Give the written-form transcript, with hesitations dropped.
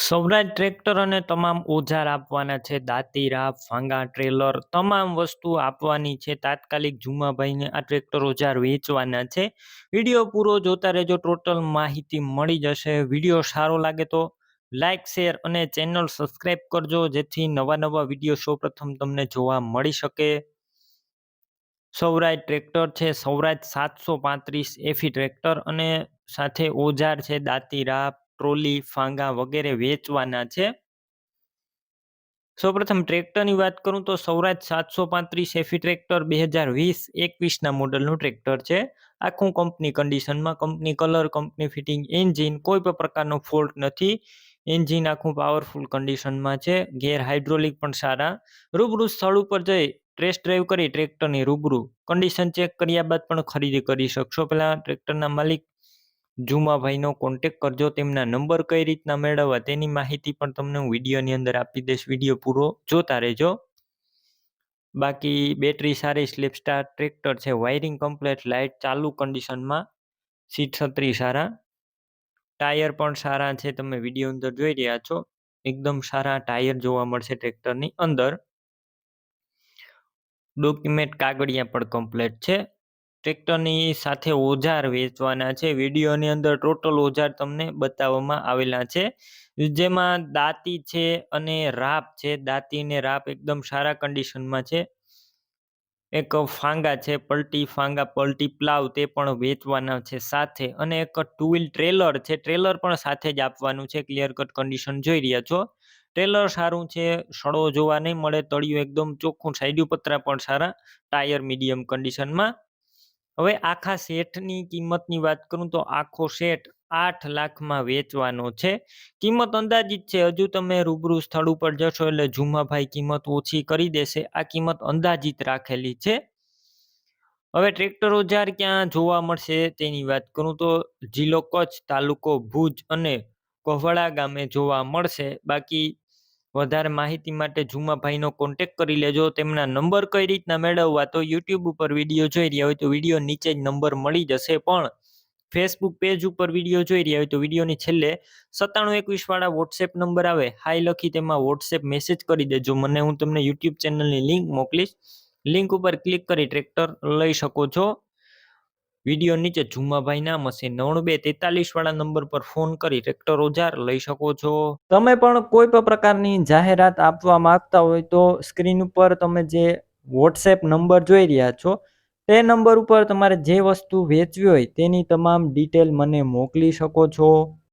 સ્વરાજ tractor અને તમામ ઓજાર આપવાના છે. દાંતી, રાપ, ફાંગા, ટ્રેલર તમામ વસ્તુ આપવાની છે. તાત્કાલિક જુમાભાઈને આ ટ્રેક્ટર ઓજાર વેચવાના છે. વિડીયો પૂરો જોતા રહેજો, ટોટલ માહિતી મળી જશે. વિડીયો સારો લાગે તો લાઇક, શેર અને ચેનલ સબસ્ક્રાઈબ કરજો, જેથી નવા વિડીયો સૌપ્રથમ તમને જોવા મળી શકે. સ્વરાજ ટ્રેક્ટર છે, સ્વરાજ 735 એફી ટ્રેક્ટર અને સાથે ઓજાર છે. દાંતી, રાપ, ટ્રોલી, ફાંગા વગેરે વેચવાના છે. સૌપ્રથમ ટ્રેક્ટરની વાત કરું તો સ્વરાજ 735 એફી ટ્રેક્ટર 2020-21 મોડલનું ટ્રેક્ટર છે. આખું કંપની કન્ડિશનમાં, company colour, company fitting, engine કોઈ પણ પ્રકારનો ફોલ્ટ નથી. એન્જિન આખું પાવરફુલ કન્ડિશનમાં છે. ગેર હાઇડ્રોલિક પણ સારા. રૂબરૂ સ્થળ ઉપર જઈ ટેસ્ટ ડ્રાઈવ કરી ટ્રેક્ટરની રૂબરૂ કન્ડિશન ચેક કર્યા બાદ પણ ખરીદી કરી શકશો. પહેલા ટ્રેક્ટરના માલિક જુમાભાઈનો કોન્ટેક કરજો. તેમના નંબર કઈ રીતના મેળવવા તેની માહિતી પણ તમને હું વિડીયોની અંદર આપી દઈશ. વિડીયો પૂરો જોતા રહેજો. બાકી બેટરી સારી, સ્લીપ સ્ટાર ટ્રેક્ટર છે. વાયરિંગ કમ્પ્લેટ, લાઇટ ચાલુ કન્ડિશનમાં, સીટ છત્રી સારા, ટાયર પણ સારા છે. તમે વિડીયો અંદર જોઈ રહ્યા છો, એકદમ સારા ટાયર જોવા મળશે ટ્રેક્ટરની અંદર. ડોક્યુમેન્ટ કાગળિયા પણ કમ્પ્લેટ છે. ટ્રેક્ટરની સાથે ઓજાર વેચવાના છે. વિડીયોની અંદર ટોટલ ઓજાર તમને બતાવવામાં આવેલા છે, જેમાં દાંતી છે અને રાપ છે. દાંતી અને રાપ એકદમ સારા કન્ડિશનમાં છે. એક ફાંગા છે, પલટી ફાંગા, પલટી પ્લાવ, તે પણ વેચવાના છે સાથે. અને એક ટુ વ્હીલ ટ્રેલર છે, ટ્રેલર પણ સાથે જ આપવાનું છે. ક્લિયર કટ કન્ડિશન જોઈ રહ્યા છો. ટ્રેલર સારું છે, સડો જોવા નહીં મળે, તળિયું એકદમ ચોખ્ખું, સાઈડ પતરા પણ સારા, ટાયર મીડિયમ કન્ડિશનમાં. હવે આખા સેટની કિંમતની વાત કરું તો આખો સેટ 8 લાખમાં વેચવાનો છે. કિંમત અંદાજિત છે, હજુ તમે રૂબરૂ સ્થળ ઉપર જશો એટલે જુમાભાઈ કિંમત ઓછી કરી દેશે. આ કિંમત અંદાજિત રાખેલી છે. હવે ટ્રેક્ટર ઓજાર ક્યાં જોવા મળશે તેની વાત કરું તો જિલ્લો કચ્છ, તાલુકો ભુજ અને કોહવાડા ગામે જોવા મળશે. બાકી વધારે માહિતી માટે જુમાભાઈનો કોન્ટેક કરી લેજો. તેમના નંબર કઈ રીતના મેળવવા તો યુટ્યુબ ઉપર વિડીયો જોઈ રહ્યા હોય તો વિડીયો નીચે જ નંબર મળી જશે, પણ ફેસબુક પેજ ઉપર વિડીયો જોઈ રહ્યા હોય તો વિડીયોની છેલ્લે 9721 વાળા વોટ્સએપ નંબર આવે, હાઈ લખી તેમાં વોટ્સએપ મેસેજ કરી દેજો મને. હું તમને યુટ્યુબ ચેનલની લિંક મોકલીશ. લિંક ઉપર ક્લિક કરી ટ્રેક્ટર લઈ શકો છો. વિડીયો નીચે જુમાભાઈ નામ હશે, 9243 વાળા નંબર પર ફોન કરી ટ્રેક્ટર ઓજાર લઈ શકો છો. તમે પણ કોઈ પણ પ્રકારની જાહેરાત આપવા માંગતા હોય તો સ્ક્રીન ઉપર તમે જે વોટ્સએપ નંબર જોઈ રહ્યા છો તે નંબર ઉપર તમારે જે વસ્તુ વેચવી હોય તેની તમામ ડિટેલ મને મોકલી શકો છો.